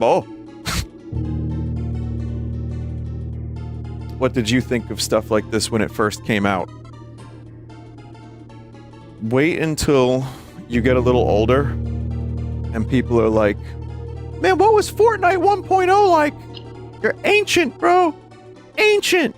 Oh. What did you think of stuff like this when it first came out? Wait until you get a little older and people are like, man, what was Fortnite 1.0 like? You're ancient, bro. Ancient.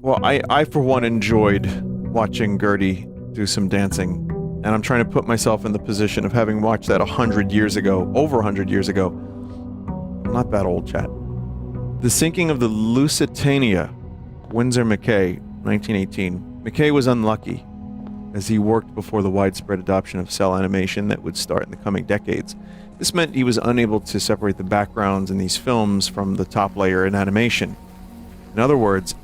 Well, I for one enjoyed watching Gertie do some dancing, and I'm trying to put myself in the position of having watched that 100 years ago, over 100 years ago. I'm not that old, chat. The sinking of the Lusitania, Winsor McKay, 1918. McKay was unlucky, as he worked before the widespread adoption of cell animation that would start in the coming decades. This meant he was unable to separate the backgrounds in these films from the top layer in animation. In other words,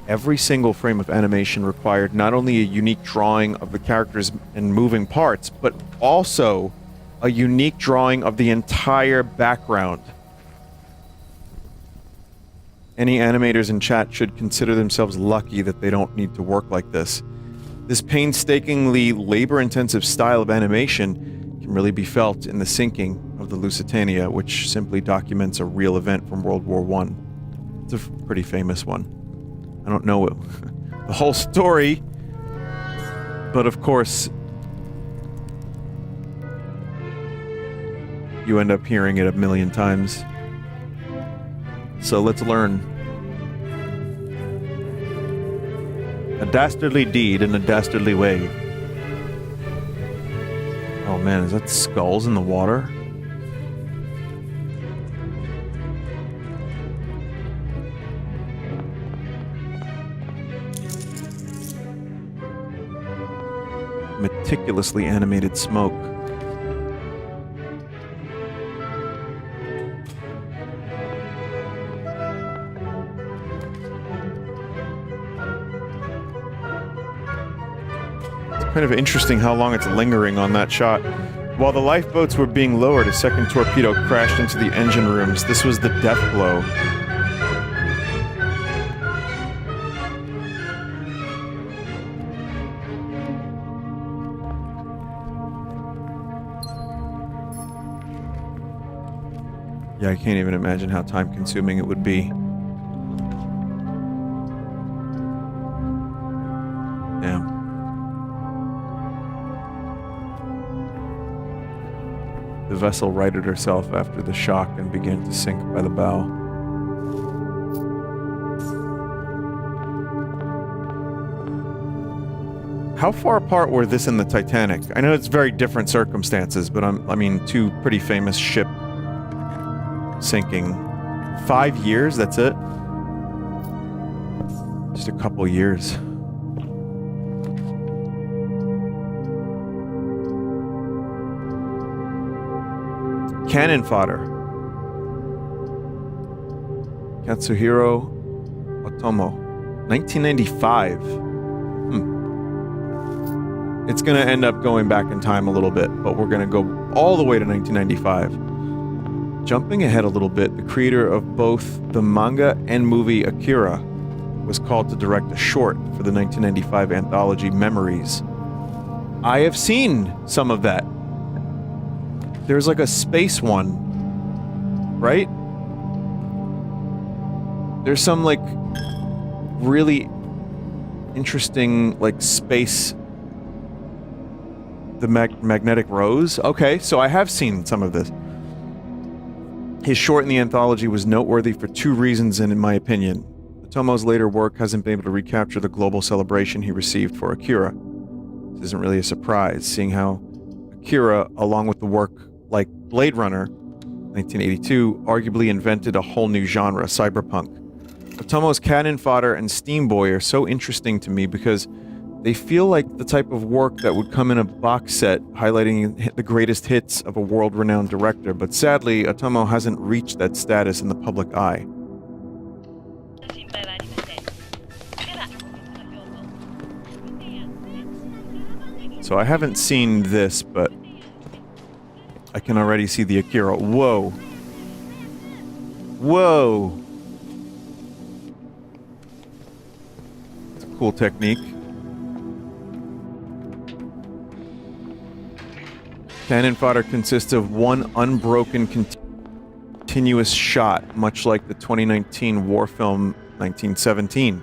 every single frame of animation required not only a unique drawing of the characters and moving parts, but also a unique drawing of the entire background. Any animators in chat should consider themselves lucky that they don't need to work like this. This painstakingly labor-intensive style of animation can really be felt in the sinking of the Lusitania, which simply documents a real event from World War I. It's a pretty famous one. I don't know the whole story, but of course, you end up hearing it a million times. So let's learn. A dastardly deed in a dastardly way. Oh man, is that skulls in the water? Meticulously animated smoke. It's kind of interesting how long it's lingering on that shot. While the lifeboats were being lowered, a second torpedo crashed into the engine rooms. This was the death blow. Yeah, I can't even imagine how time-consuming it would be. Damn. The vessel righted herself after the shock and began to sink by the bow. How far apart were this and the Titanic? I know it's very different circumstances, but I mean, two pretty famous ship sinking. 5 years, that's it? Just a couple years. Cannon fodder. Katsuhiro Otomo. 1995. It's gonna end up going back in time a little bit, but we're gonna go all the way to 1995. Jumping ahead a little bit, the creator of both the manga and movie Akira was called to direct a short for the 1995 anthology Memories. I have seen some of that. There's like a space one, right? There's some like really interesting like space... The Magnetic Rose? Okay, so I have seen some of this. His short in the anthology was noteworthy for two reasons, and in my opinion. Otomo's later work hasn't been able to recapture the global celebration he received for Akira. This isn't really a surprise, seeing how Akira, along with the work like Blade Runner, 1982, arguably invented a whole new genre, cyberpunk. Otomo's Cannon Fodder and Steam Boy are so interesting to me because they feel like the type of work that would come in a box set highlighting the greatest hits of a world-renowned director, but sadly, Otomo hasn't reached that status in the public eye. So I haven't seen this, but I can already see the Akira. Whoa. Whoa. It's a cool technique. Cannon fodder consists of one unbroken continuous shot, much like the 2019 war film 1917.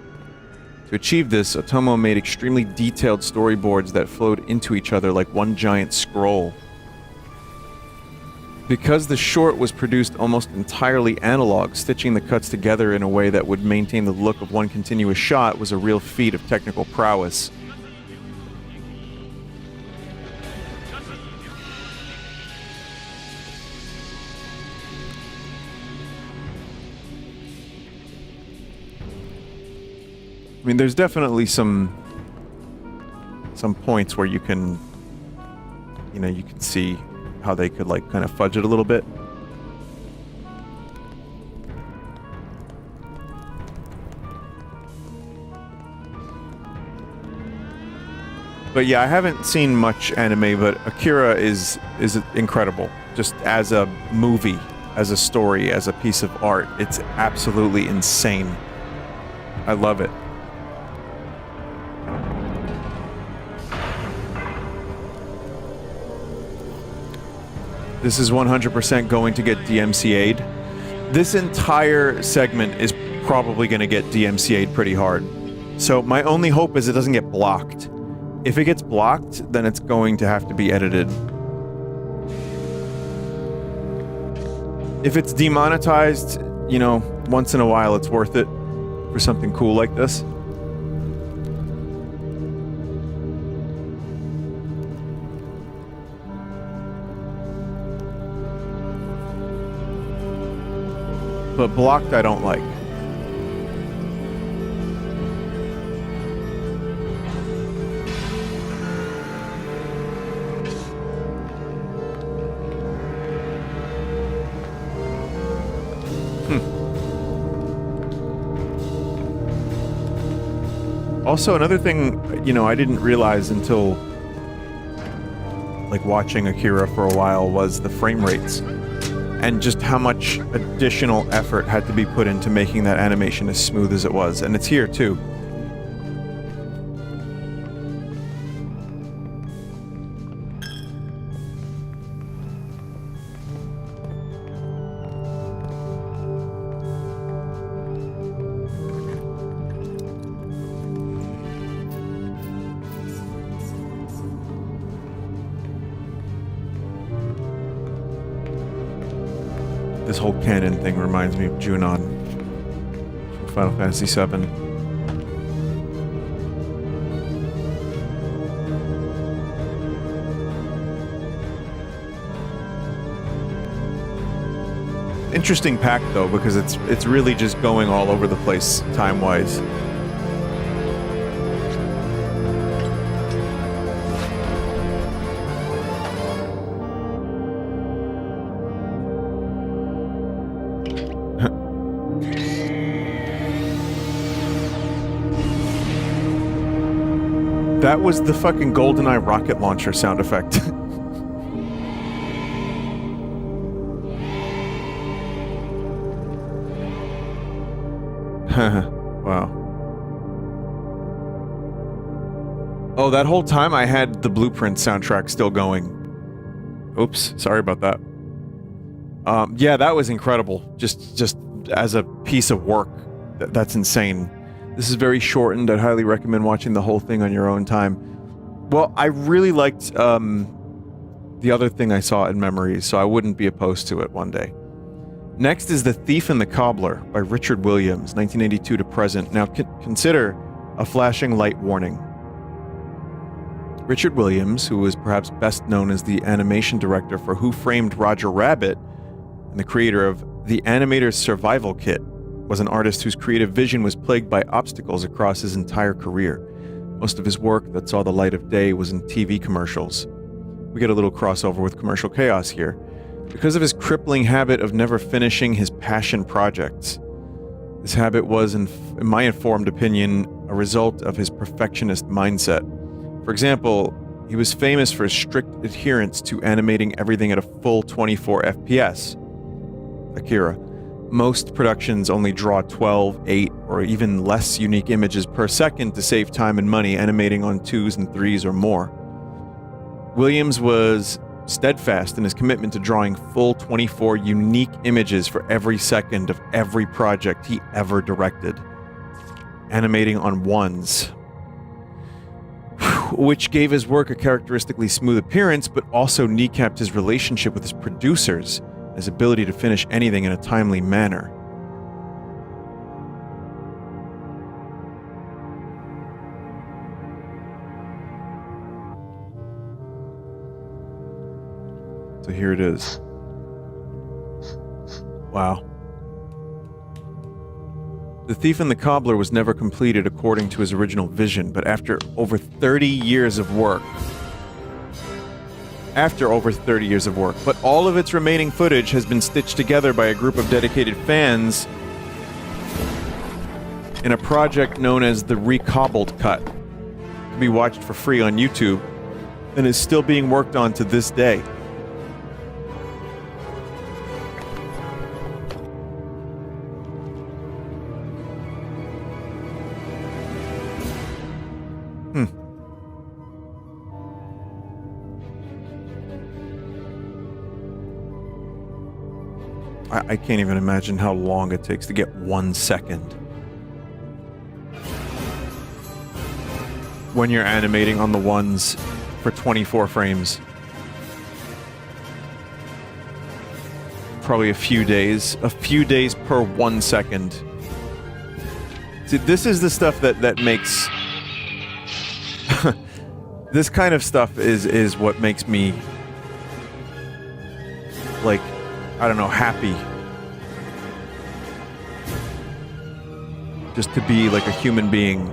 To achieve this, Otomo made extremely detailed storyboards that flowed into each other like one giant scroll. Because the short was produced almost entirely analog, stitching the cuts together in a way that would maintain the look of one continuous shot was a real feat of technical prowess. I mean, there's definitely some points where you can, you know, you can see how they could like kind of fudge it a little bit. But yeah, I haven't seen much anime, but Akira is incredible. Just as a movie, as a story, as a piece of art, it's absolutely insane. I love it. This is 100% going to get DMCA'd. This entire segment is probably going to get DMCA'd pretty hard. So my only hope is it doesn't get blocked. If it gets blocked, then it's going to have to be edited. If it's demonetized, you know, once in a while it's worth it for something cool like this. But blocked I don't like. Also, another thing, you know, I didn't realize until like watching Akira for a while was the frame rates. And just how much additional effort had to be put into making that animation as smooth as it was. And it's here, too. This whole canon thing reminds me of Junon from Final Fantasy VII. Interesting pack though, because it's really just going all over the place time-wise. That was the fucking GoldenEye rocket launcher sound effect. Wow. Oh, that whole time I had the Blueprint soundtrack still going. Oops, sorry about that. Yeah, that was incredible. Just as a piece of work. That's insane. This is very shortened. I'd highly recommend watching the whole thing on your own time. Well, I really liked the other thing I saw in Memories, so I wouldn't be opposed to it one day. Next is The Thief and the Cobbler by Richard Williams, 1982 to present. Now consider a flashing light warning. Richard Williams, who was perhaps best known as the animation director for Who Framed Roger Rabbit and the creator of The Animator's Survival Kit, was an artist whose creative vision was plagued by obstacles across his entire career. Most of his work that saw the light of day was in TV commercials. We get a little crossover with Commercial Chaos here. Because of his crippling habit of never finishing his passion projects. This habit was, in my informed opinion, a result of his perfectionist mindset. For example, he was famous for his strict adherence to animating everything at a full 24 FPS. Akira. Most productions only draw 12, 8, or even less unique images per second to save time and money, animating on 2s and 3s or more. Williams was steadfast in his commitment to drawing full 24 unique images for every second of every project he ever directed, animating on 1s, which gave his work a characteristically smooth appearance, but also kneecapped his relationship with his producers, his ability to finish anything in a timely manner. So here it is. Wow. The Thief and the Cobbler was never completed according to his original vision, but after over 30 years of work, but all of its remaining footage has been stitched together by a group of dedicated fans in a project known as the Recobbled Cut. It can be watched for free on YouTube and is still being worked on to this day. I can't even imagine how long it takes to get 1 second. When you're animating on the 1s for 24 frames. Probably a few days per 1 second. See, this is the stuff that makes... this kind of stuff is what makes me... like... I don't know, happy. Just to be like a human being,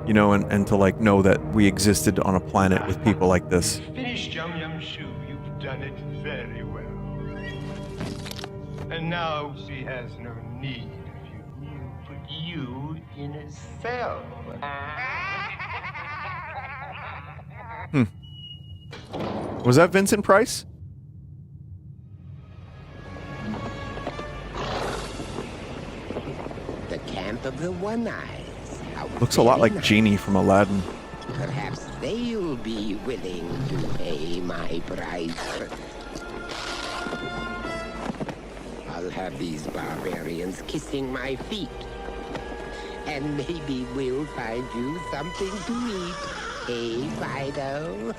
you know, and to like know that we existed on a planet with people like this. Finished, Yum Yum Shoe. You've done it very well. And now she has no need of you. We'll put you in a cell. Was that Vincent Price? The camp of the One-Eyes. Looks a lot like Genie from Aladdin. Perhaps they'll be willing to pay my price. I'll have these barbarians kissing my feet. And maybe we'll find you something to eat. Hey, Fido?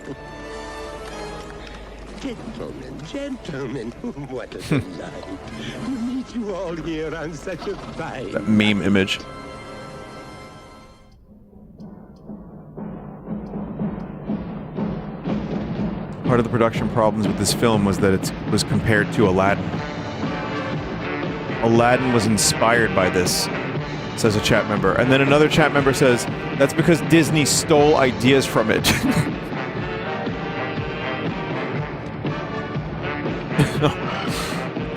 Gentlemen, what a delight to meet you all here on such a fine... That meme image. Part of the production problems with this film was that it was compared to Aladdin. Aladdin was inspired by this, says a chat member. And then another chat member says, that's because Disney stole ideas from it.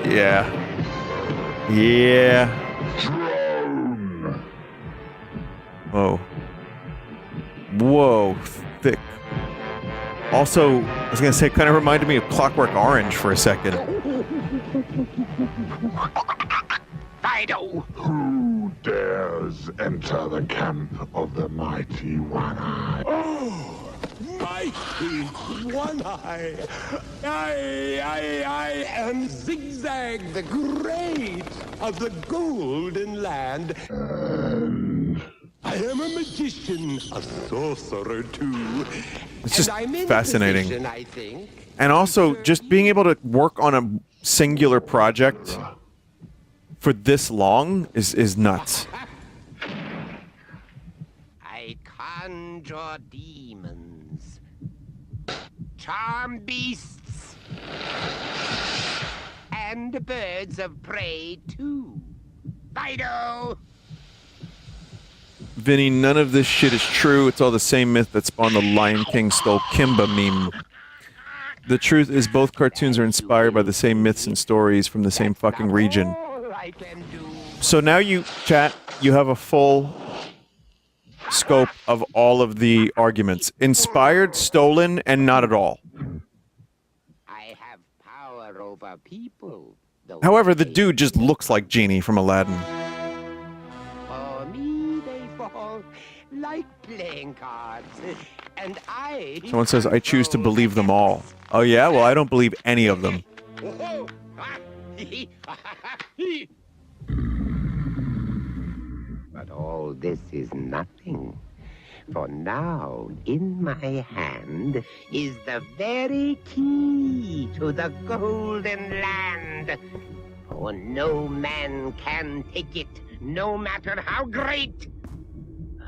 Yeah. Yeah. Drone. Whoa. Whoa. Thick. Also, I was gonna say, it kind of reminded me of Clockwork Orange for a second. Fido! Who dares enter the camp of the mighty One-Eye? Oh, mighty One-Eye. I am Zigzag the Great of the Golden Land. And I am a magician, a sorcerer too. It's just And I'm in fascinating. position, I think. And also, just being able to work on a singular project for this long is nuts. I conjure demons, charm beasts, and birds of prey too. Fido! Vinny, none of this shit is true. It's all the same myth that spawned the Lion King stole Kimba meme. The truth is both cartoons are inspired by the same myths and stories from the same fucking region. All I can do. So now you, chat, you have a full scope of all of the arguments. Inspired, stolen, and not at all. I have power over people. However, the dude just looks like Genie from Aladdin. For me, they fall like playing cards. And I... Someone says, I choose to believe them all. Oh yeah? Well, I don't believe any of them. But all this is nothing. For now, in my hand, is the very key to the Golden Land. For no man can take it, no matter how great,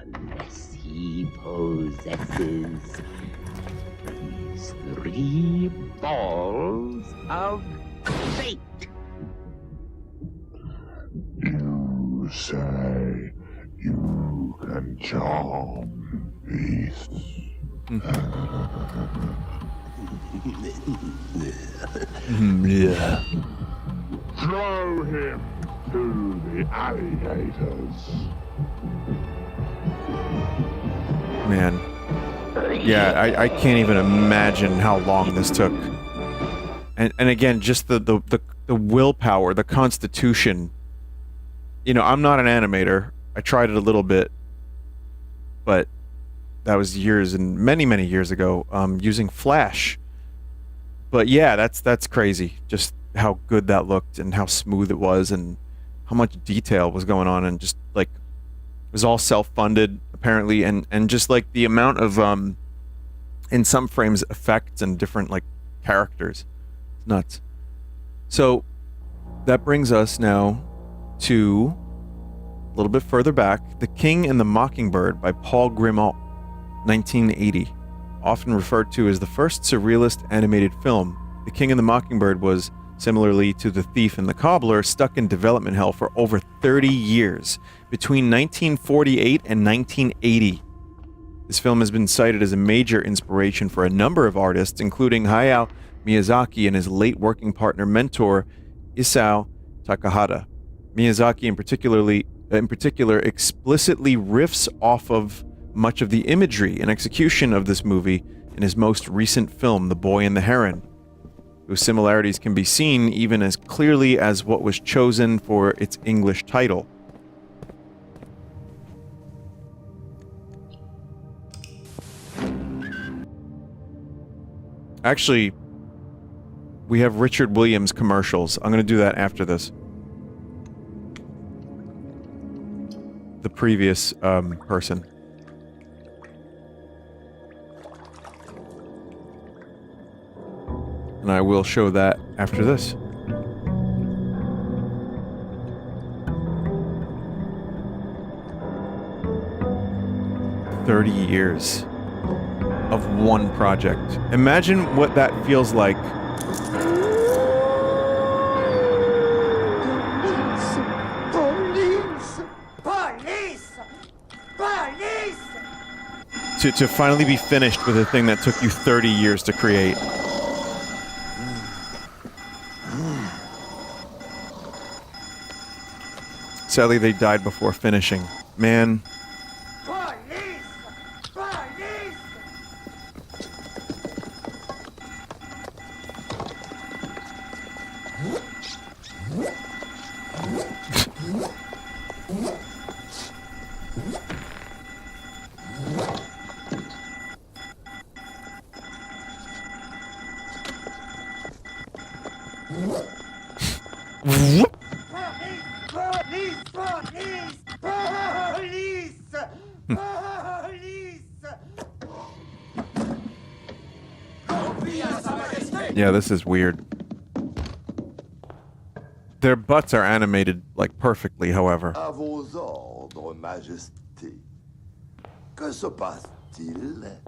unless he possesses these 3 balls of fate. You say you can charm beasts. Yeah. Throw him to the alligators. Man. Yeah, I can't even imagine how long this took. And again, just the willpower, the constitution. You know, I'm not an animator. I tried it a little bit, but that was years and many years ago, using Flash. But yeah, that's crazy. Just how good that looked and how smooth it was and how much detail was going on, and just like it was all self-funded apparently, and just like the amount of in some frames effects and different like characters. It's nuts. So that brings us now to a little bit further back, The King and the Mockingbird by Paul Grimaud, 1980. Often referred to as the first surrealist animated film, The King and the Mockingbird was, similarly to The Thief and the Cobbler, stuck in development hell for over 30 years, between 1948 and 1980. This film has been cited as a major inspiration for a number of artists, including Hayao Miyazaki and his late working partner mentor, Isao Takahata. Miyazaki in particular explicitly riffs off of much of the imagery and execution of this movie in his most recent film, The Boy and the Heron, whose similarities can be seen even as clearly as what was chosen for its English title. Actually, we have Richard Williams commercials. I'm going to do that after this. The previous person. And I will show that after this. "30 years of one project. Imagine what that feels like. To finally be finished with a thing that took you 30 years to create. Sadly, they died before finishing. Man. Yeah, this is weird. Their butts are animated, like, perfectly, however. À vos ordres, Majesté. Que se passe-t-il?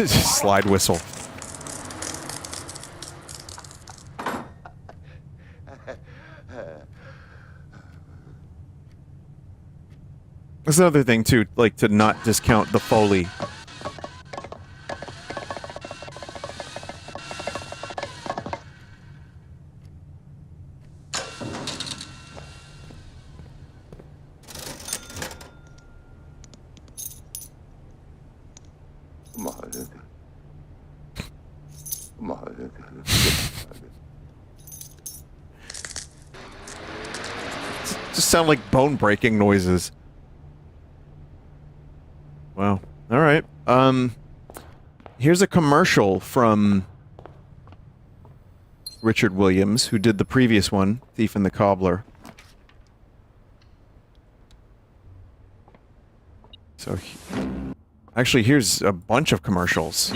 Slide whistle. That's another thing too, like to not discount the Foley. just sound like bone-breaking noises. Wow. All right. Here's a commercial from Richard Williams, who did the previous one, Thief and the Cobbler. So, actually, here's a bunch of commercials.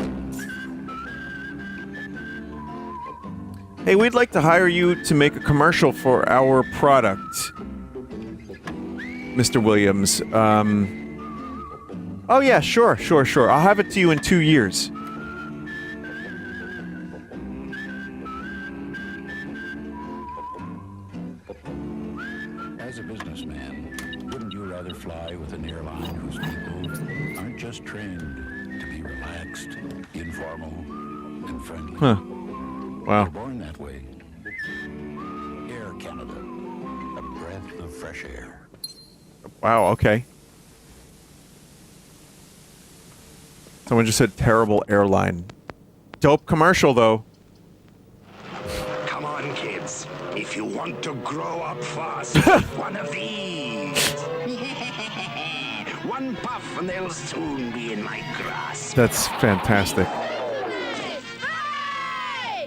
Hey, we'd like to hire you to make a commercial for our product, Mr. Williams. Oh yeah, sure. I'll have it to you in 2 years. As a businessman, wouldn't you rather fly with an airline whose people aren't just trained to be relaxed, informal, and friendly? Huh. Wow. They're born that way. Air Canada, a breath of fresh air. Wow, okay. Someone just said terrible airline. Dope commercial, though. Come on, kids. If you want to grow up fast, one of these. One puff and they'll soon be in my grasp. That's fantastic.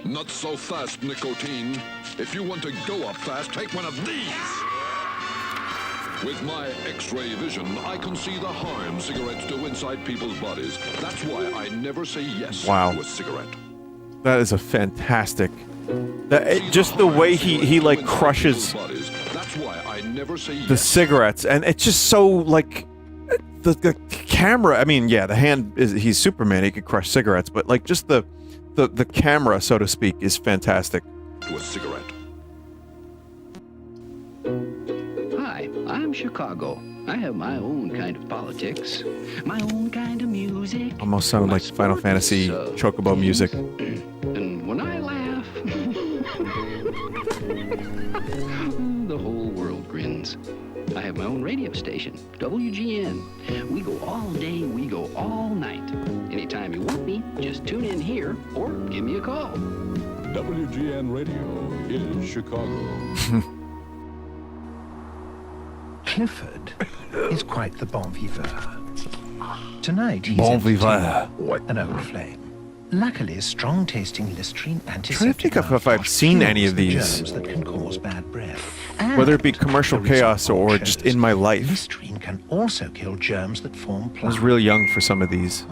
Not so fast, nicotine. If you want to go up fast, take one of these. With my X-ray vision, I can see the harm cigarettes do inside people's bodies. That's why I never say yes to a cigarette. That is a fantastic. Just the way he like crushes That's why I never say yes. the cigarettes, and it's just so like the camera. I mean, yeah, the hand he's Superman. He could crush cigarettes, but like just the camera, so to speak, is fantastic. To a cigarette. Hi, I'm Chicago. I have my own kind of politics, my own kind of music. Almost sounded like Final Fantasy Chocobo music. And when I laugh, the whole world grins. I have my own radio station, WGN. We go all day, we go all night. Anytime you want me, just tune in here or give me a call. WGN Radio is Chicago. Clifford is quite the bon vivant. Tonight he's Bon vivant. an old flame. Luckily, strong-tasting Listerine I'm trying to antiseptic think if I've seen any of these, germs that can cause bad breath. whether it be And commercial the reason chaos or Paul just chose, in my life. Listerine can also kill germs that form I was plaques. real young for some of these,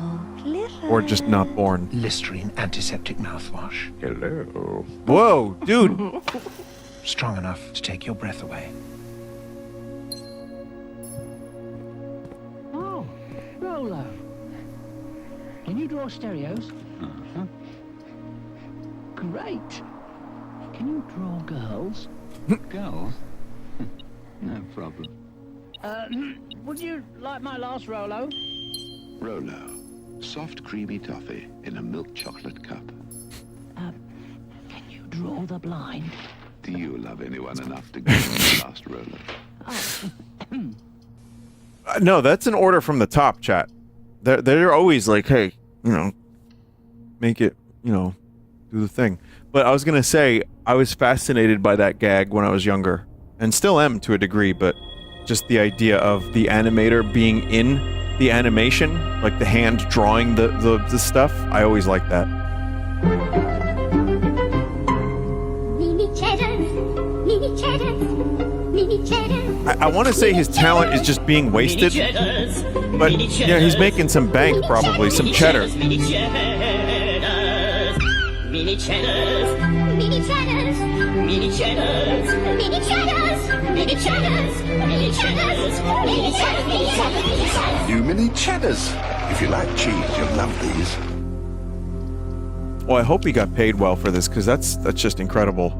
or just not born. Listerine antiseptic mouthwash. Hello. Whoa, dude. Strong enough to take your breath away. Oh, Rolo. Can you draw stereos? Uh-huh. Great. Can you draw girls? Girls? No problem. Would you like my last Rolo? Rolo. Soft, creamy toffee in a milk chocolate cup. Can you draw the blind? Do you love anyone enough to give me the last Rolo? No, that's an order from the top, chat. They're always like, hey, make it, do the thing. But I was gonna say, I was fascinated by that gag when I was younger, and still am to a degree, but just the idea of the animator being in the animation, like the hand drawing the stuff, I always liked that. Mini cheddars, mini cheddars, mini cheddars. I want to say his talent is just being wasted, but yeah, he's making some bank probably, some cheddar. Mini cheddars, mini cheddars, mini cheddars, mini cheddars, mini cheddars, mini cheddars, mini cheddars, mini cheddars. New mini cheddars. If you like cheese, you'll love these. Well, I hope he got paid well for this, because that's just incredible.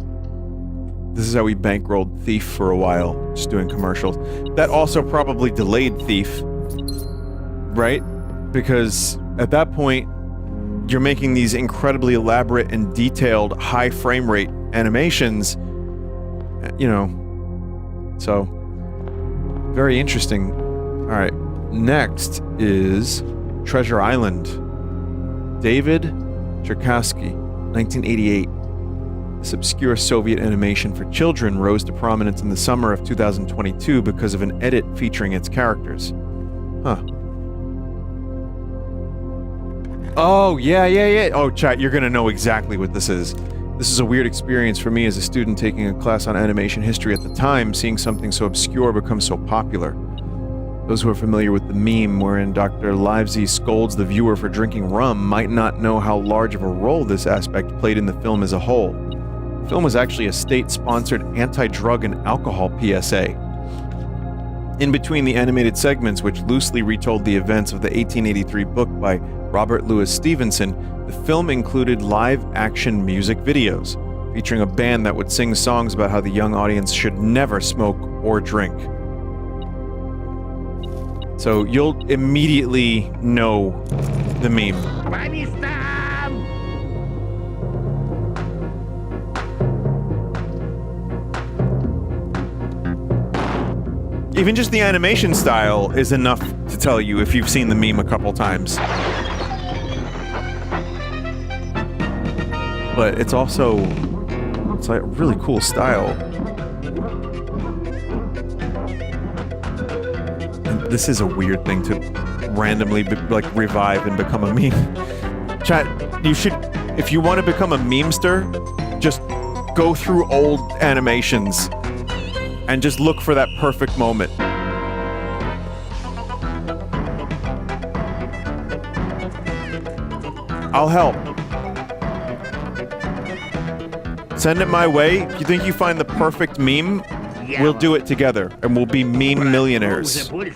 This is how we bankrolled Thief for a while, just doing commercials. That also probably delayed Thief, right? Because at that point, you're making these incredibly elaborate and detailed high frame rate animations, so very interesting. All right, next is Treasure Island. David Cherkasky, 1988. This obscure Soviet animation for children rose to prominence in the summer of 2022 because of an edit featuring its characters. Huh. Oh, yeah. Oh, chat, you're gonna know exactly what this is. This is a weird experience for me as a student taking a class on animation history at the time, seeing something so obscure become so popular. Those who are familiar with the meme wherein Dr. Livesey scolds the viewer for drinking rum might not know how large of a role this aspect played in the film as a whole. The film was actually a state-sponsored anti-drug and alcohol PSA. In between the animated segments, which loosely retold the events of the 1883 book by Robert Louis Stevenson, the film included live-action music videos, featuring a band that would sing songs about how the young audience should never smoke or drink. So you'll immediately know the meme. Even just the animation style is enough to tell you if you've seen the meme a couple times. But it's also, it's like a really cool style. And this is a weird thing to randomly revive and become a meme. Chat, you should, if you want to become a memester, just go through old animations and just look for that perfect moment. I'll help. Send it my way. If you think you find the perfect meme, we'll do it together, and we'll be meme millionaires. Look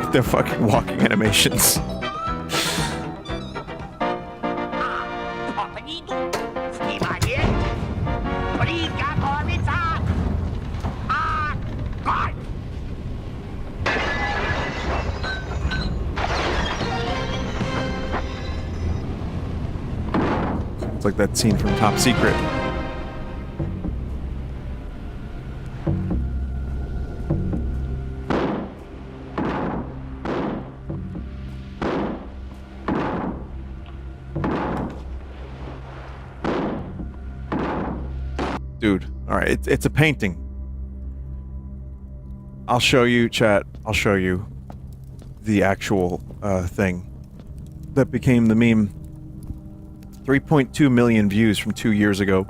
at their fucking walking animations. It's like that scene from Top Secret. Dude, alright, it's a painting. I'll show you, chat, I'll show you the actual thing that became the meme. 3.2 million views from 2 years ago.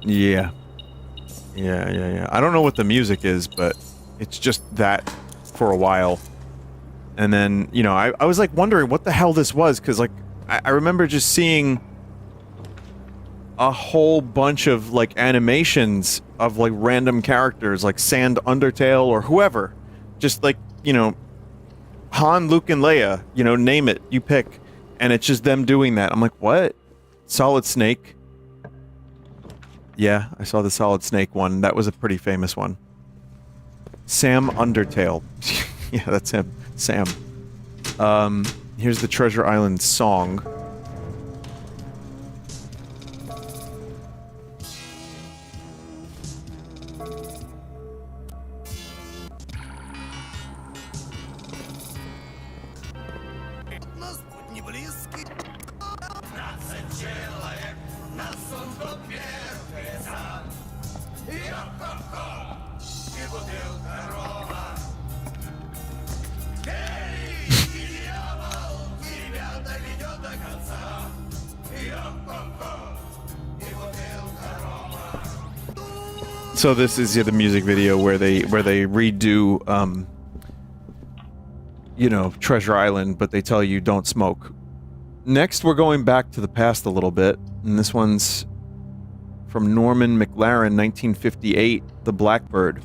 Yeah. I don't know what the music is, but it's just that for a while. And then, you know, I was like wondering what the hell this was, because like I remember just seeing a whole bunch of like animations of like random characters like Sand Undertale or whoever, just like, you know, Han, Luke, and Leia, you know, name it, you pick, and it's just them doing that. I'm like, what? Solid Snake. Yeah, I saw the Solid Snake one. That was a pretty famous one. Sam Undertale. Yeah, that's him. Sam. Here's the Treasure Island song. So this is the music video where they redo, you know, Treasure Island, but they tell you don't smoke. Next, we're going back to the past a little bit, and this one's from Norman McLaren, 1958, The Blackbird.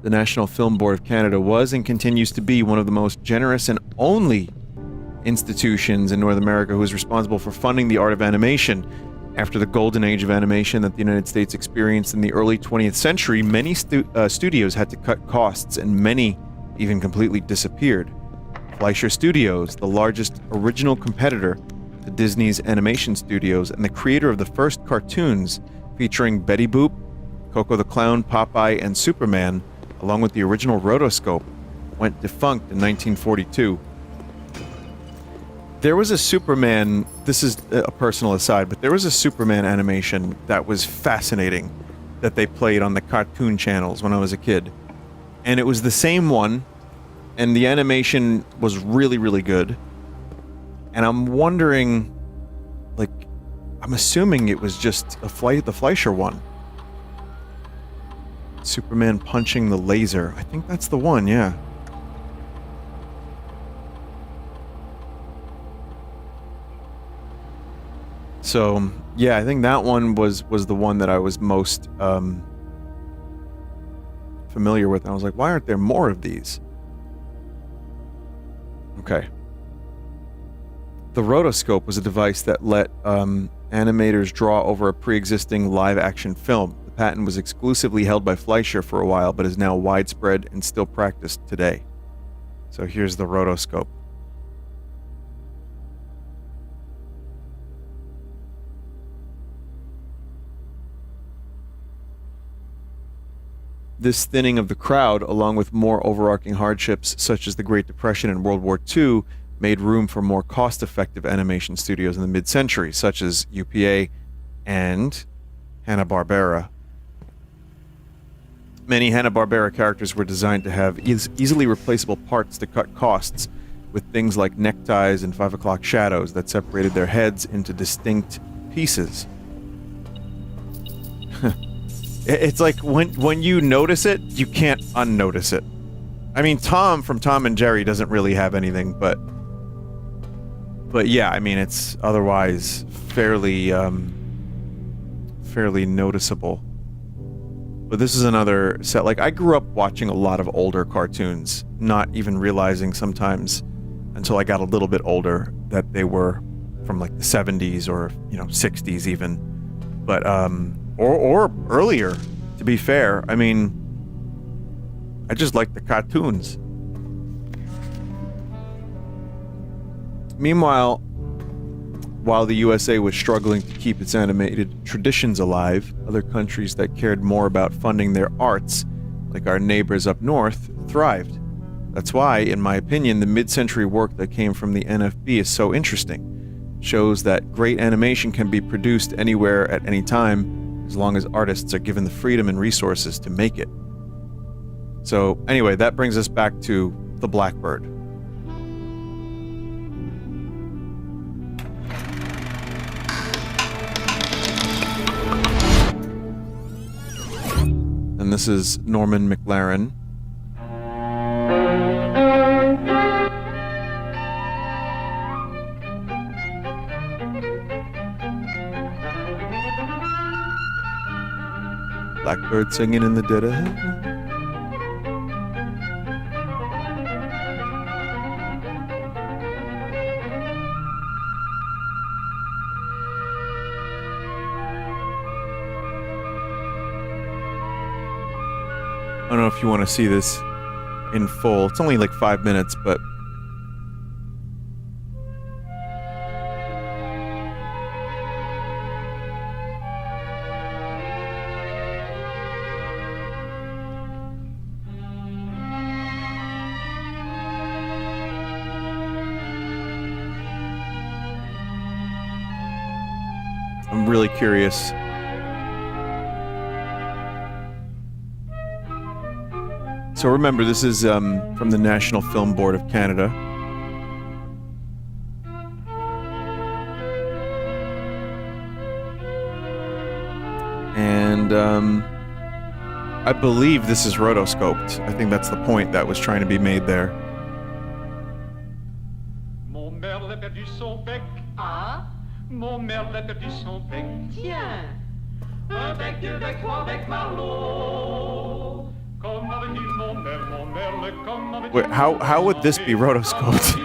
The National Film Board of Canada was and continues to be one of the most generous and only institutions in North America who is responsible for funding the art of animation. After the golden age of animation that the United States experienced in the early 20th century, many studios had to cut costs, and many even completely disappeared. Fleischer Studios, the largest original competitor to Disney's animation studios and the creator of the first cartoons featuring Betty Boop, Coco the Clown, Popeye, and Superman, along with the original rotoscope, went defunct in 1942. There was a Superman, this is a personal aside, but there was a Superman animation that was fascinating that they played on the cartoon channels when I was a kid. And it was the same one, and the animation was really, really good. And I'm wondering, like, I'm assuming it was just the Fleischer one. Superman punching the laser. I think that's the one, yeah. So, yeah, I think that one was the one that I was most familiar with. And I was like, why aren't there more of these? Okay. The rotoscope was a device that let animators draw over a pre-existing live-action film. The patent was exclusively held by Fleischer for a while, but is now widespread and still practiced today. So here's the rotoscope. This thinning of the crowd, along with more overarching hardships such as the Great Depression and World War II, made room for more cost-effective animation studios in the mid-century, such as UPA and Hanna-Barbera. Many Hanna-Barbera characters were designed to have easily replaceable parts to cut costs, with things like neckties and 5 o'clock shadows that separated their heads into distinct pieces. It's like when you notice it, you can't unnotice it. I mean, Tom from Tom and Jerry doesn't really have anything, but yeah, I mean, it's otherwise fairly noticeable. But this is another set. Like, I grew up watching a lot of older cartoons, not even realizing sometimes until I got a little bit older that they were from like the 70s or, 60s even. But or earlier, to be fair. I mean, I just like the cartoons. Meanwhile, while the USA was struggling to keep its animated traditions alive, other countries that cared more about funding their arts, like our neighbors up north, thrived. That's why, in my opinion, the mid-century work that came from the NFB is so interesting. It shows that great animation can be produced anywhere at any time, as long as artists are given the freedom and resources to make it. So, anyway, that brings us back to The Blackbird. And this is Norman McLaren. Blackbird singing in the dead of heaven. I don't know if you want to see this in full. It's only like 5 minutes, but I'm really curious. So remember, this is from the National Film Board of Canada. And I believe this is rotoscoped. I think that's the point that was trying to be made there. Mon merle a perdu son bec. Ah? Mon merle a perdu son bec. Tiens. Un bec, deux bec, trois bec, Marlot. Wait, how would this be rotoscoped?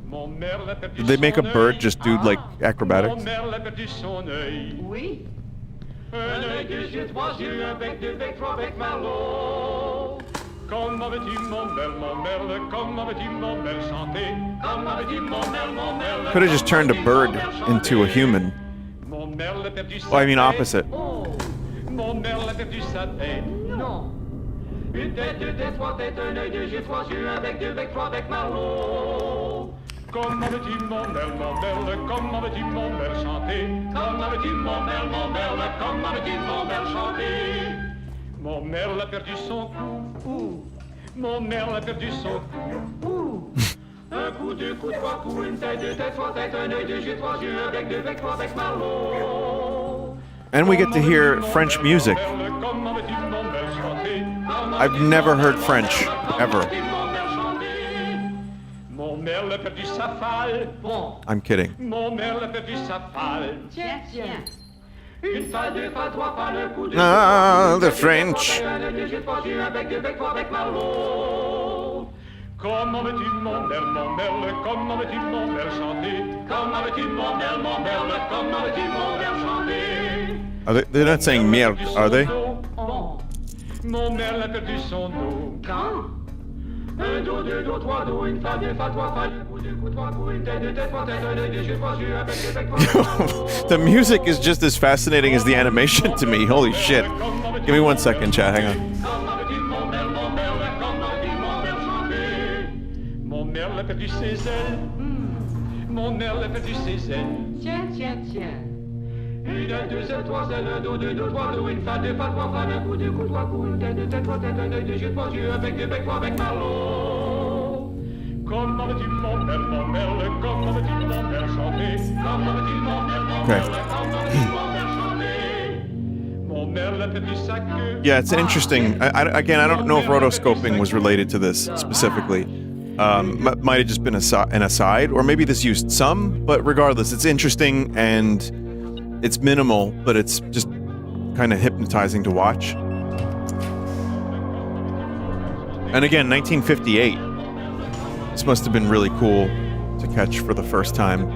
Mon merle a Did they make a bird just do like acrobatics? Mon merle a perdu son œil. Oui. Un œil, deux yeux, trois yeux, un bec, deux becs, trois becs, Marlot. Comment veux-tu mon merle, comment veux-tu mon merle chanter? Comment veux-tu mon merle, Could have just turned a bird into a human. Mon merle a perdu sa Well, I mean tête. opposite. Mon merle a perdu sa tête. Non. Une tête, deux têtes, trois têtes, un œil, deux yeux, trois yeux, un bec, deux becs, trois becs, Marlot. Comment veux-tu mon merle, comment veux-tu mon merle chanter? Comment veux-tu mon merle, comment veux-tu mon merle chanter? Mon merle a perdu son cou. Mon merle a perdu son cou. Un coup, deux coups, trois coups, une tête, deux têtes, trois têtes, un œil, deux yeux, trois yeux, un bec, deux becs, trois becs, Marlot. And we get to hear French music. I've never heard French, ever. Mon merle a perdu sa falle. Bon. I'm kidding. Mon merle a perdu sa falle. Tiens, tiens. Une falle, deux falles, trois falles, un coup, deux Ah, the French. Comment veux-tu mon merle, comment veux-tu mon merle chanter? Comment veux-tu mon merle, comment veux-tu mon merle chanter? They're not saying merde, are they? Mon merle a perdu son dos. Quand? Un dos, deux dos, trois dos, une falle, deux falles, trois falles, un coup, deux coups, trois coups, une tête, deux têtes, trois têtes, un œil, deux yeux, trois yeux, un bec, deux becs, trois The music is just as fascinating as the animation to me. Holy shit. Give me 1 second, chat. Hang on. Mon merle a perdu ses ailes. Mon merle a perdu ses ailes. Tiens, tiens, tiens. Une aile, deux ailes, trois ailes, un dos, deux dos, trois dos, une falle, deux falles, trois falles, un coup, deux coups, trois coups, une tête, deux têtes, trois têtes, un œil, deux yeux, trois yeux, un bec, deux becs, trois becs, Marlot. Comment veux-tu mon merle, comment veux-tu mon merle chanter? Comment veux-tu mon merle, comment veux-tu mon merle chanter? Mon merle a perdu sa queue. Yeah, it's interesting. Again, I don't know if rotoscoping was related to this specifically. Might have just been an aside, or maybe this used some, but regardless, it's interesting and it's minimal, but it's just kind of hypnotizing to watch. And again, 1958. This must have been really cool to catch for the first time.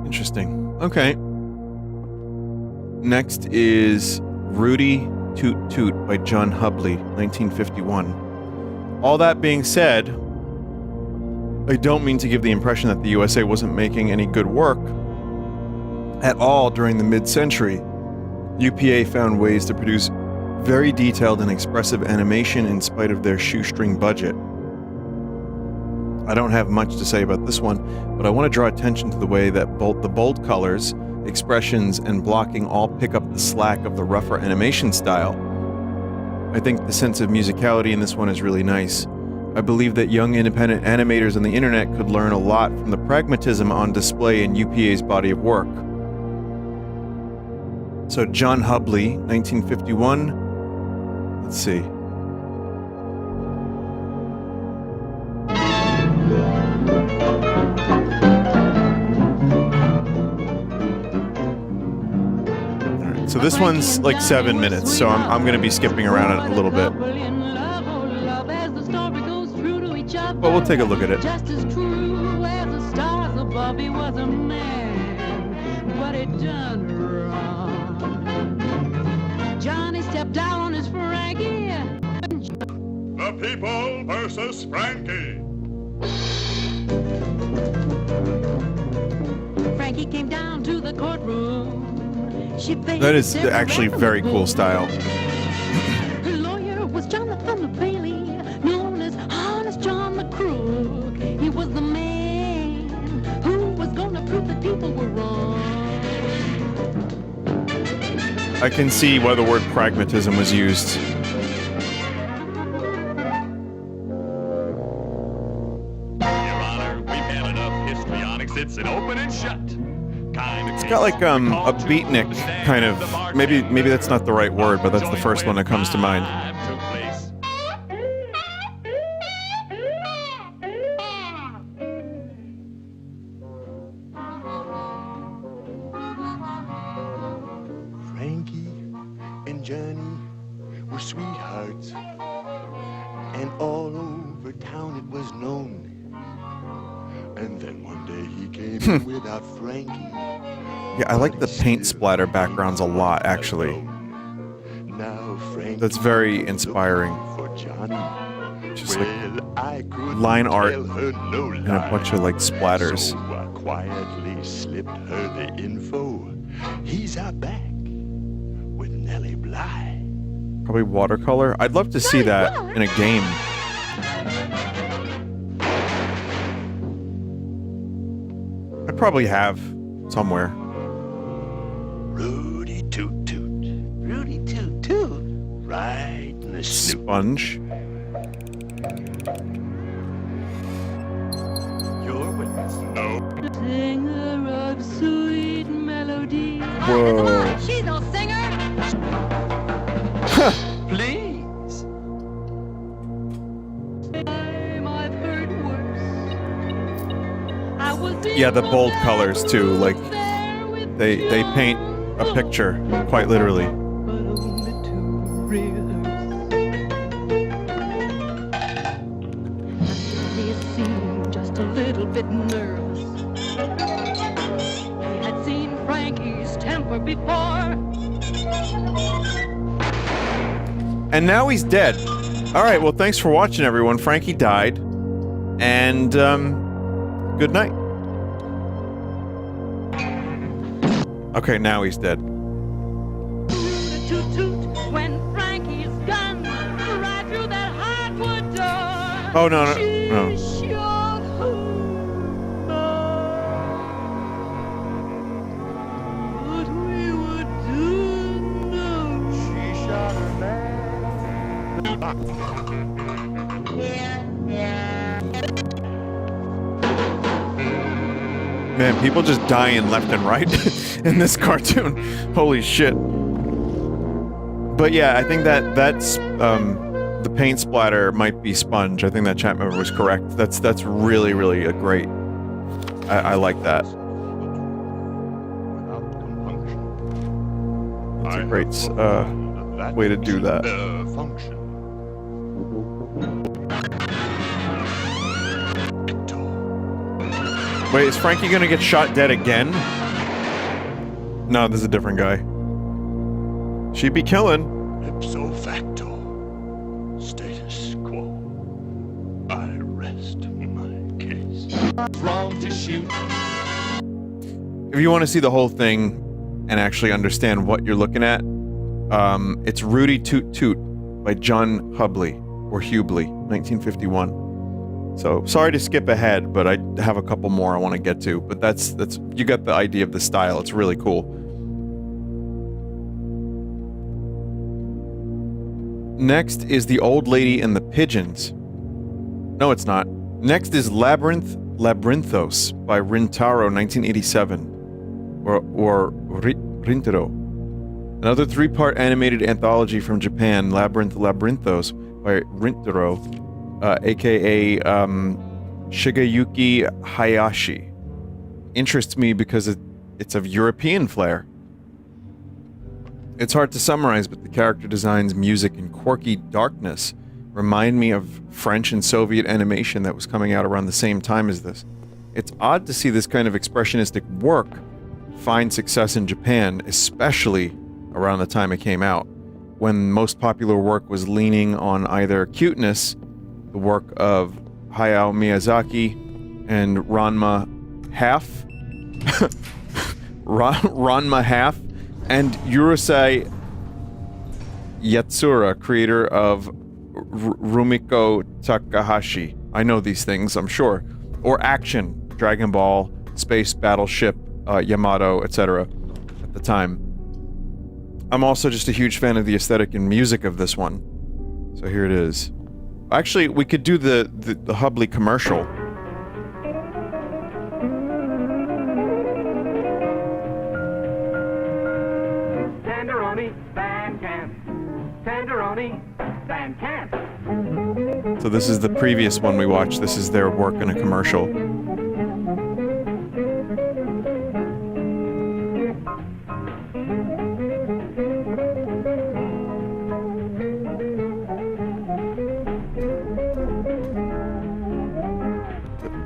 Interesting. Okay. Next is Rudy Toot Toot by John Hubley, 1951. All that being said, I don't mean to give the impression that the USA wasn't making any good work at all during the mid-century. UPA found ways to produce very detailed and expressive animation in spite of their shoestring budget. I don't have much to say about this one, but I want to draw attention to the way that both the bold colors, expressions, and blocking all pick up the slack of the rougher animation style. I think the sense of musicality in this one is really nice. I believe that young independent animators on the internet could learn a lot from the pragmatism on display in UPA's body of work. So John Hubley, 1951. Let's see. So this one's like 7 minutes, so I'm going to be skipping around it a little bit. But we'll take a look at it. Just as true as the stars above, he was a man, but it done wrong. Johnny stepped out on his Frankie. The People versus Frankie. Frankie came down to the courtroom. That is actually very cool style. Her lawyer was Jonathan Bailey, known as Honest John the Crook. He was the man who was going to prove that people were wrong. I can see why the word pragmatism was used. Your Honor, we've had enough can open and shut. It's got like a beatnik kind of. Maybe that's not the right word, but that's the first one that comes to mind. Frankie and Johnny were sweethearts, and all over town it was known. And then one day he came in without Frankie. Yeah, I like the paint splatter backgrounds a lot, actually. Now Frankie That's very inspiring. for Johnny. Just like I could line art tell her no and a bunch of like splatters. So I quietly slipped her the info. He's out back with Nellie Bly. Probably watercolor. I'd love to see that in a game. I probably have somewhere. Rudy Toot Toot. Rudy Toot Toot. Right in the snoot. Sponge. Your witness. No. Singer of sweet melody. Whoa. She's no singer. Please. I've heard worse. I was Yeah, the bold colors too. Like they paint a picture quite literally. He seemed just a little bit nervous. He had seen Frankie's temper before. And now he's dead. All right, well, thanks for watching, everyone. Frankie died. And, good night. Okay, now he's dead. Toot toot when Frankie's gone right through that hardwood door. Oh, no. What we would do now. She shot her Man, people just dying left and right in this cartoon. Holy shit. But yeah, I think that's the paint splatter might be sponge. I think that chat member was correct. That's really, really a great. I like that. That's a great way to do that. Wait, is Frankie gonna get shot dead again? No, this is a different guy. She'd be killing. Ipso facto. Status quo. I rest my case. Wrong to shoot. If you want to see the whole thing and actually understand what you're looking at, it's Rudy Toot Toot by John Hubley, or Hubley, 1951. So, sorry to skip ahead, but I have a couple more I want to get to, but that's you got the idea of the style. It's really cool. Next is The Old Lady and the Pigeons. No, it's not. Next is Labyrinthos by Rintaro, 1987. Or Rintaro. Another 3-part animated anthology from Japan, Labyrinthos by Rintaro, aka Shigeyuki Hayashi. Interests me because it's of European flair. It's hard to summarize, but the character designs, music, and quirky darkness remind me of French and Soviet animation that was coming out around the same time as this. It's odd to see this kind of expressionistic work find success in Japan, especially around the time it came out, when most popular work was leaning on either cuteness, the work of Hayao Miyazaki and Ranma Half, Ranma Half, and Urusei Yatsura, creator of Rumiko Takahashi. I know these things, I'm sure. Or action, Dragon Ball, Space Battleship, Yamato, etc. at the time. I'm also just a huge fan of the aesthetic and music of this one. So here it is. Actually, we could do the Hubley commercial. Tenderoni, Van Camp. So this is the previous one we watched. This is their work in a commercial.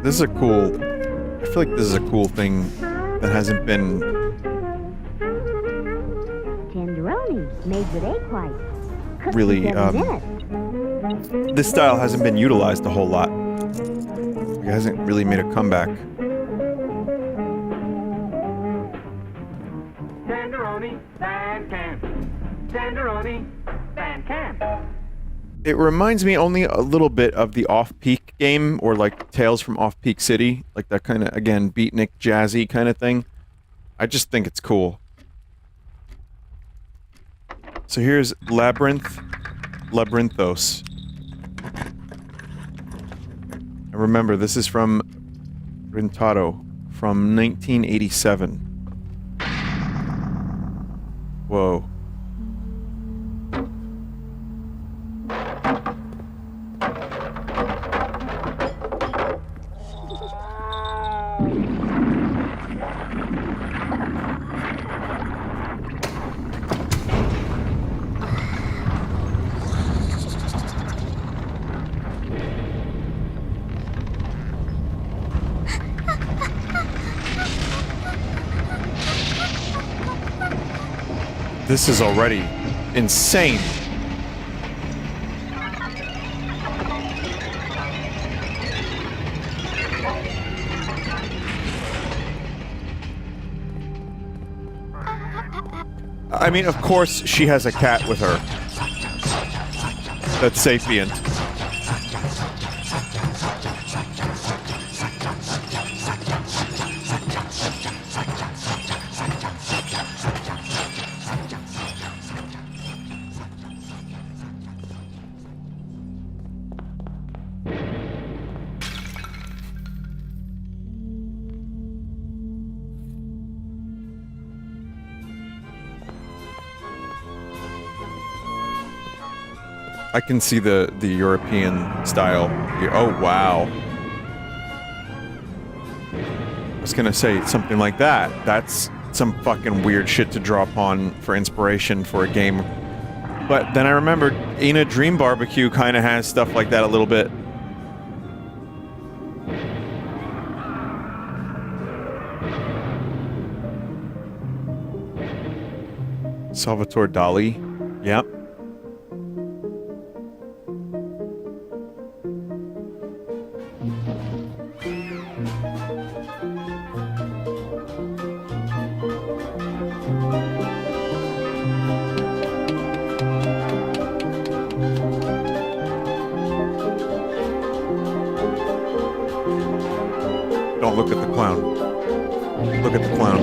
This is a cool... I feel like this is a cool thing that hasn't been... Tenderoni, made with egg whites. Cooked really, in 7 minutes. this style hasn't been utilized a whole lot. It hasn't really made a comeback. Tenderoni, Van Camp. Tenderoni, Van Camp. It reminds me only a little bit of the Off-Peak game, or like Tales from Off-Peak City, like that kind of, again, beatnik, jazzy kind of thing. I just think it's cool. So here's Labyrinthos. And remember, this is from Rintaro from 1987. Whoa. This is already insane. I mean, of course she has a cat with her. That's sapient. I can see the European style here. Oh, wow. I was gonna say something like that. That's some fucking weird shit to draw upon for inspiration for a game. But then I remembered Ina Dream Barbecue kind of has stuff like that a little bit. Salvatore Dali. Yep. Don't look at the clown. Look at the clown.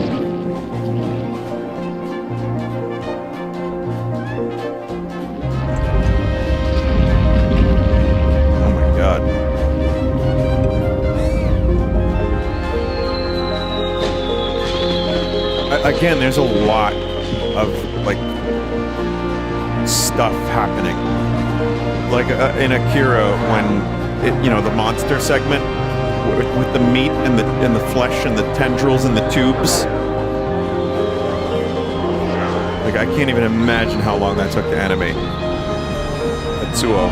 Oh my god. Again, there's a lot of, like, stuff happening. Like in Akira, when, you know, the monster segment, with the meat and the flesh and the tendrils and the tubes. Like, I can't even imagine how long that took to animate. Tetsuo.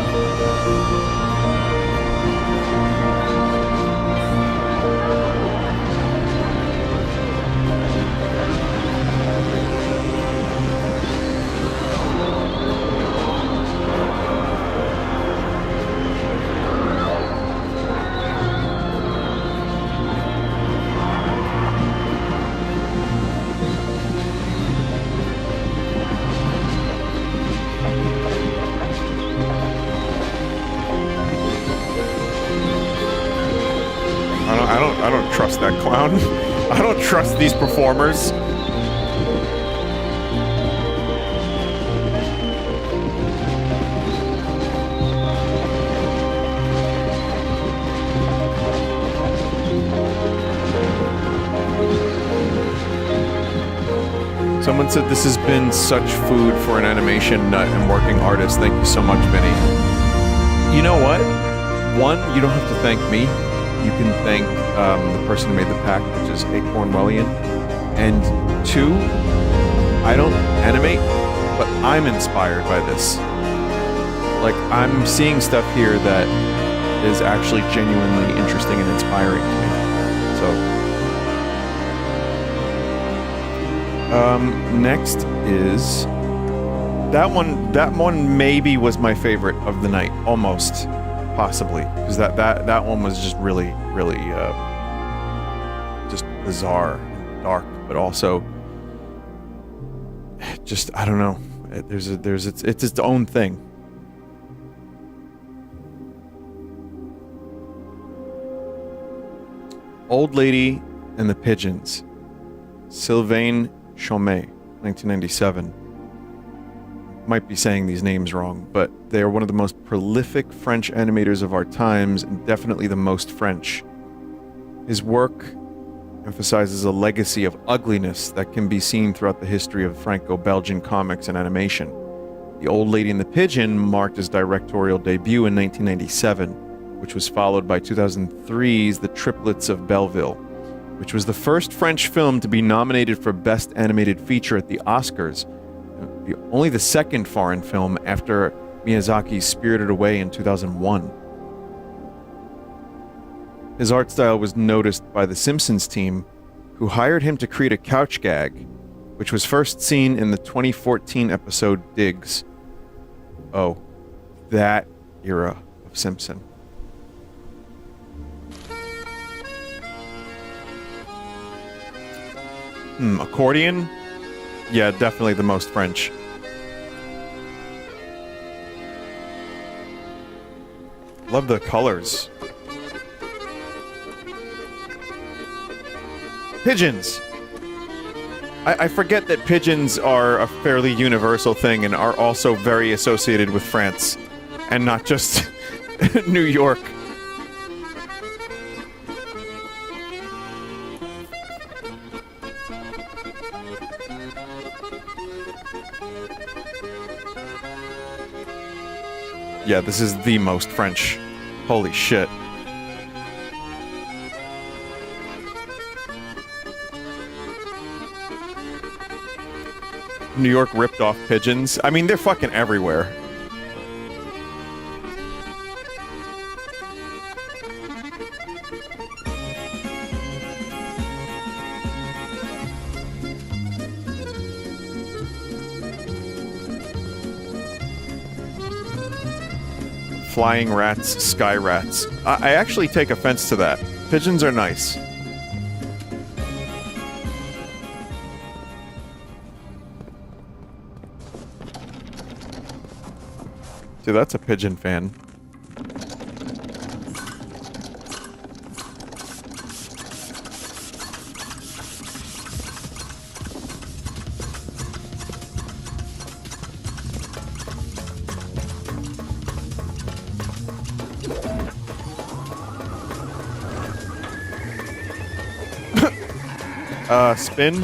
I don't trust that clown. I don't trust these performers. Someone said this has been such food for an animation nut and working artist. Thank you so much, Vinny. You know what? One, you don't have to thank me. You can thank the person who made the pack, which is Acorn Wellian. And two, I don't animate, but I'm inspired by this. Like, I'm seeing stuff here that is actually genuinely interesting and inspiring to me. So, next is that one maybe was my favorite of the night, almost, possibly, because that one was just really just bizarre, dark, but also just, I don't know. It's its own thing. Old Lady and the Pigeons. Sylvain Chomet, 1997. Might be saying these names wrong, but they are one of the most prolific French animators of our times, and definitely the most French. His work emphasizes a legacy of ugliness that can be seen throughout the history of Franco-Belgian comics and animation. The Old Lady and the Pigeon marked his directorial debut in 1997, which was followed by 2003's The Triplets of Belleville, which was the first French film to be nominated for Best Animated Feature at the Oscars, only the second foreign film after Miyazaki's Spirited Away in 2001. His art style was noticed by the Simpsons team, who hired him to create a couch gag, which was first seen in the 2014 episode Diggs. Oh, that era of Simpson. Accordion? Yeah, definitely the most French. Love the colors. Pigeons! I forget that pigeons are a fairly universal thing and are also very associated with France, and not just New York. Yeah, this is the most French. Holy shit. New York ripped off pigeons. I mean, they're fucking everywhere. Flying rats, sky rats. I actually take offense to that. Pigeons are nice. Dude, that's a pigeon fan. Spin.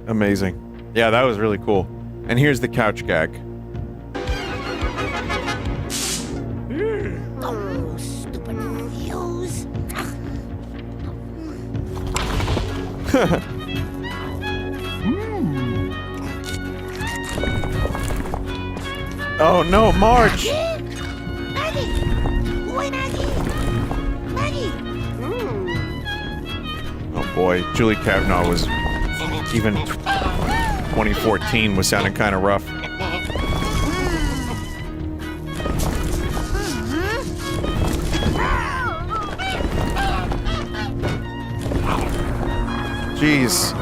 Amazing. Yeah, that was really cool. And here's the couch gag. Oh, stupid views. Oh no, Marge! Oh boy, Julie Kavanaugh was even 2014 was sounding kind of rough. Jeez.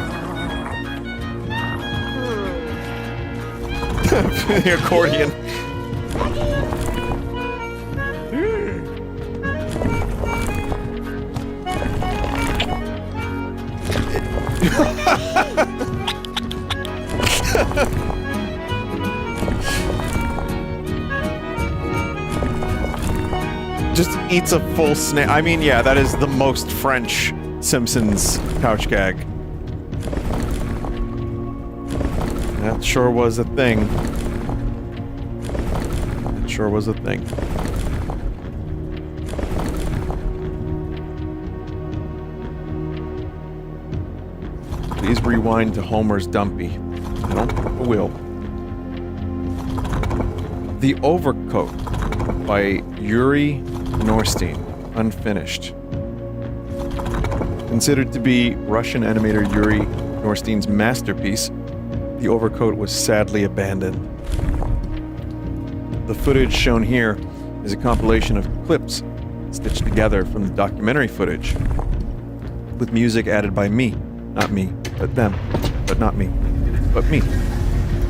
The accordion. Just eats a full snake. I mean, yeah, that is the most French Simpsons couch gag. That sure was a thing. It sure was a thing. Please rewind to Homer's Dumpy. I don't think I will. The Overcoat by Yuri Norstein, unfinished. Considered to be Russian animator Yuri Norstein's masterpiece, The Overcoat was sadly abandoned. The footage shown here is a compilation of clips stitched together from the documentary footage, with music added by me. Not me, but them. But not me. But me.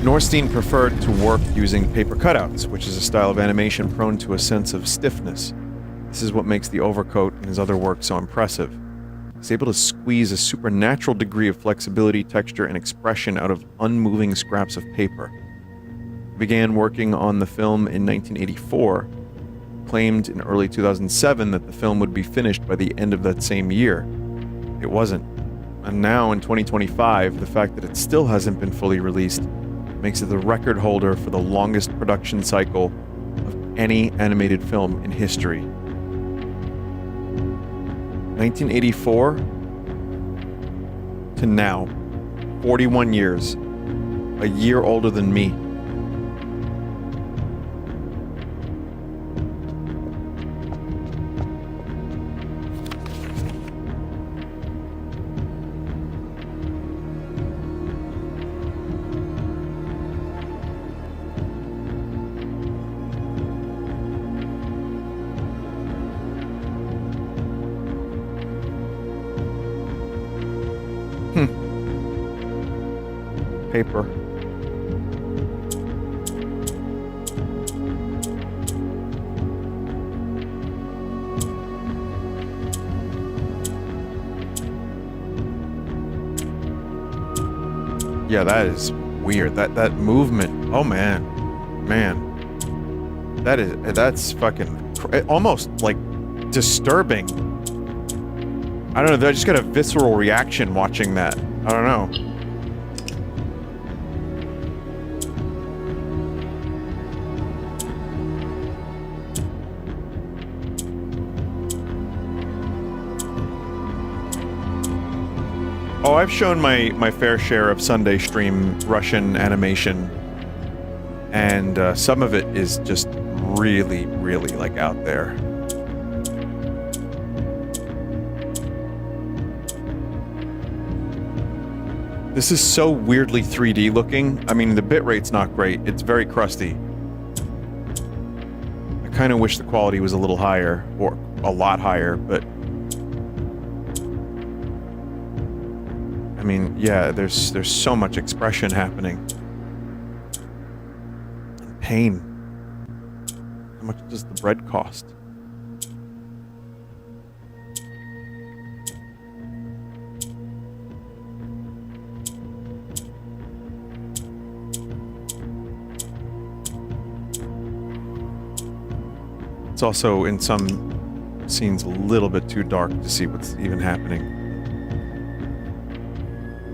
Norstein preferred to work using paper cutouts, which is a style of animation prone to a sense of stiffness. This is what makes The Overcoat and his other work so impressive. He's able to squeeze a supernatural degree of flexibility, texture, and expression out of unmoving scraps of paper. He began working on the film in 1984, claimed in early 2007 that the film would be finished by the end of that same year. It wasn't. And now, in 2025, the fact that it still hasn't been fully released makes it the record holder for the longest production cycle of any animated film in history. 1984 to now, 41 years, a year older than me. Paper. Yeah, that is weird. That movement. Oh man. That's fucking almost like disturbing. I don't know, I just got a visceral reaction watching that. I don't know. Oh, I've shown my fair share of Sunday stream Russian animation, and some of it is just really, really like out there. This is so weirdly 3D looking. I mean, the bitrate's not great. It's very crusty. I kind of wish the quality was a little higher, or a lot higher, but I mean, yeah, there's so much expression happening. And pain. How much does the bread cost? It's also, in some scenes, a little bit too dark to see what's even happening.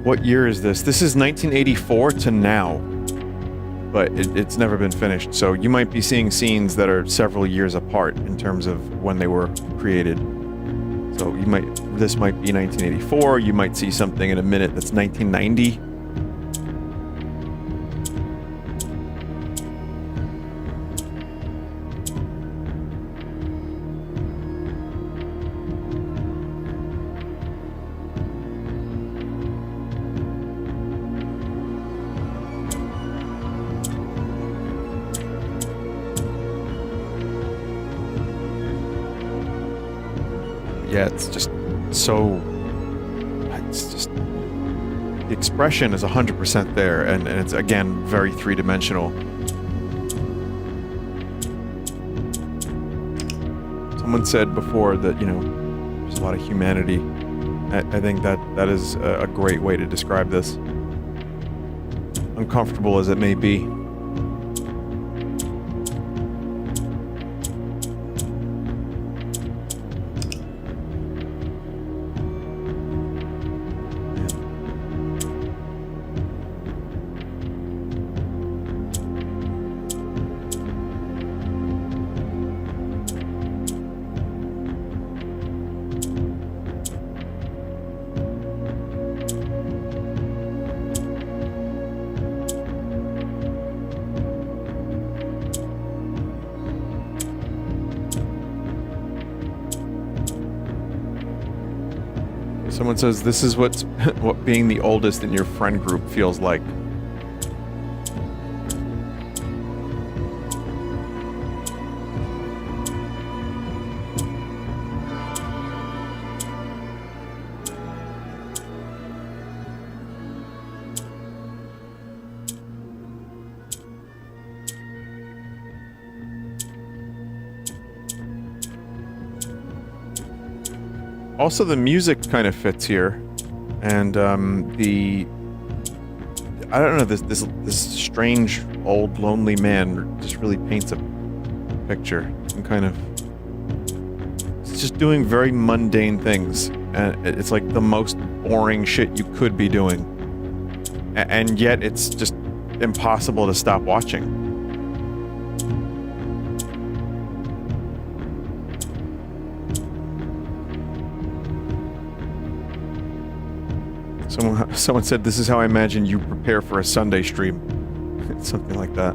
What year is this? This is 1984 to now, but it's never been finished. So you might be seeing scenes that are several years apart in terms of when they were created. So this might be 1984. You might see something in a minute that's 1990. Yeah, it's just the expression is 100% there, and it's, again, very three-dimensional. Someone said before that, you know, there's a lot of humanity I think that is a great way to describe this. Uncomfortable as it may be. Someone says this is what being the oldest in your friend group feels like. Also, the music kind of fits here, and I don't know, this strange old lonely man just really paints a picture. And kind of, it's just doing very mundane things, and it's like the most boring shit you could be doing, and yet it's just impossible to stop watching. Someone said, this is how I imagine you prepare for a Sunday stream. Something like that.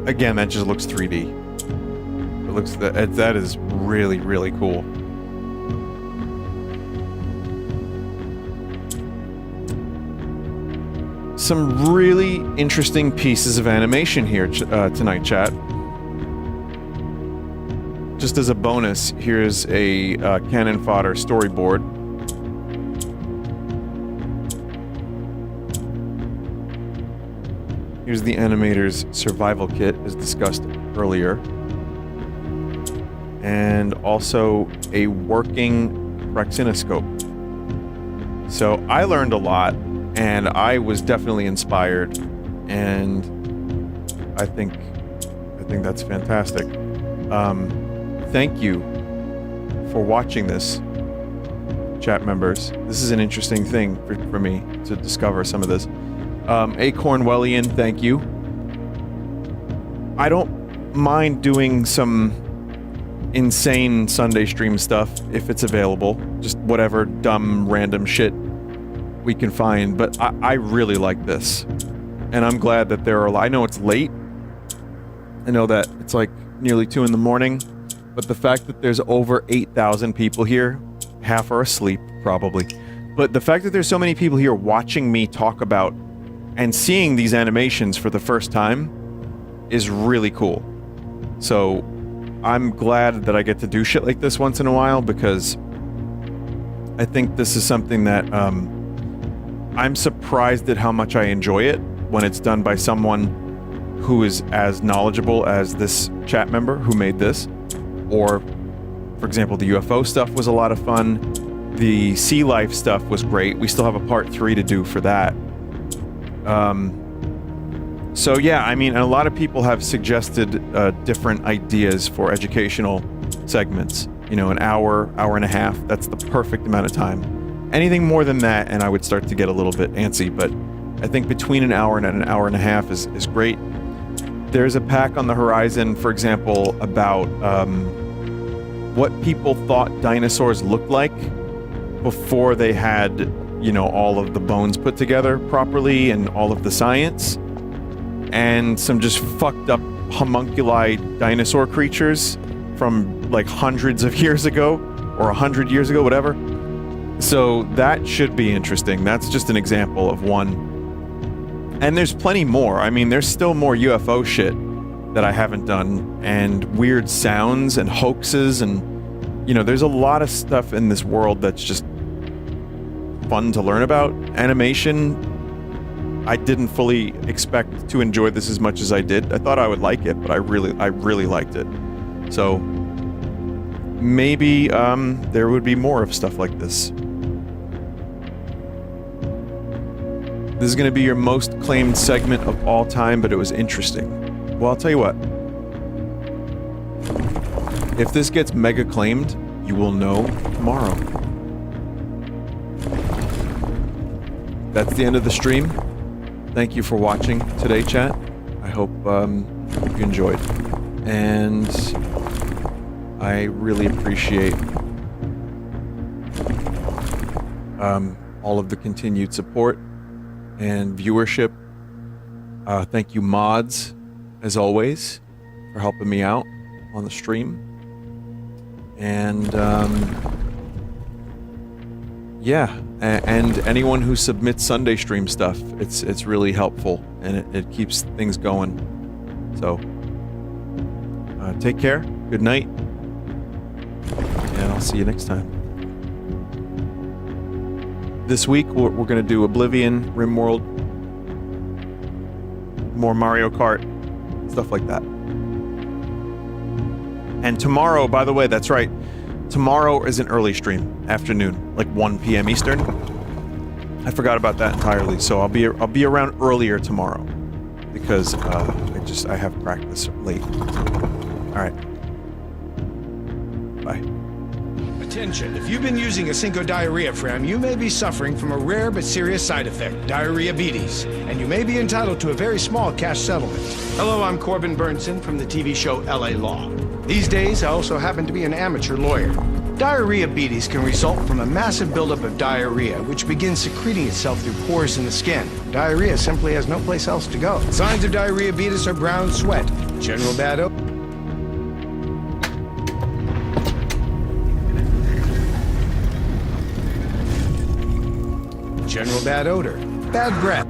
Again, that just looks 3D. It looks that is really, really cool. Some really interesting pieces of animation here tonight, chat. Just as a bonus, here's a Cannon Fodder storyboard. Here's the animator's survival kit, as discussed earlier. And also a working Praxinoscope. So I learned a lot. And I was definitely inspired, and I think that's fantastic. Thank you for watching this, chat members. This is an interesting thing for me to discover some of this. A Cornwellian, thank you. I don't mind doing some insane Sunday stream stuff if it's available. Just whatever dumb random shit we can find, but I really like this, and I'm glad that there are. I know it's late. I know that it's like nearly 2 in the morning, but the fact that there's over 8,000 people here, half are asleep probably, but the fact that there's so many people here watching me talk about and seeing these animations for the first time is really cool. So I'm glad that I get to do shit like this once in a while, because I think this is something that I'm surprised at how much I enjoy it when it's done by someone who is as knowledgeable as this chat member who made this. Or, for example, the UFO stuff was a lot of fun. The sea life stuff was great. We still have a part 3 to do for that. So yeah, I mean, a lot of people have suggested different ideas for educational segments. You know, an hour, hour and a half, that's the perfect amount of time. Anything more than that, and I would start to get a little bit antsy, but I think between an hour and an hour and a half is great. There's a pack on the horizon, for example, about what people thought dinosaurs looked like before they had, you know, all of the bones put together properly and all of the science, and some just fucked up homunculi dinosaur creatures from like hundreds of years ago, or 100 years ago, whatever. So that should be interesting. That's just an example of one. And there's plenty more. I mean, there's still more UFO shit that I haven't done, and weird sounds and hoaxes and you know, there's a lot of stuff in this world that's just fun to learn about. Animation, I didn't fully expect to enjoy this as much as I did. I thought I would like it, but I really liked it. So maybe there would be more of stuff like this. This is going to be your most claimed segment of all time, but it was interesting. Well, I'll tell you what. If this gets mega claimed, you will know tomorrow. That's the end of the stream. Thank you for watching today, chat. I hope you enjoyed. And I really appreciate all of the continued support and viewership. Thank you, mods, as always, for helping me out on the stream. And yeah, and anyone who submits Sunday stream stuff, it's really helpful, and it keeps things going. So take care, good night, and I'll see you next time. This week we're going to do Oblivion, RimWorld, more Mario Kart, stuff like that. And tomorrow, by the way, that's right, tomorrow is an early stream, afternoon, like 1 p.m. Eastern. I forgot about that entirely, so I'll be around earlier tomorrow because I have practice late. All right. Bye. Attention, if you've been using a Cinco diarrhea fram, you may be suffering from a rare but serious side effect, diarrhea-betes, and you may be entitled to a very small cash settlement. Hello, I'm Corbin Burnson from the TV show LA Law. These days, I also happen to be an amateur lawyer. Diarrhea-betes can result from a massive buildup of diarrhea, which begins secreting itself through pores in the skin. Diarrhea simply has no place else to go. Signs of diarrhea-betes are brown sweat, general bad odor, bad breath.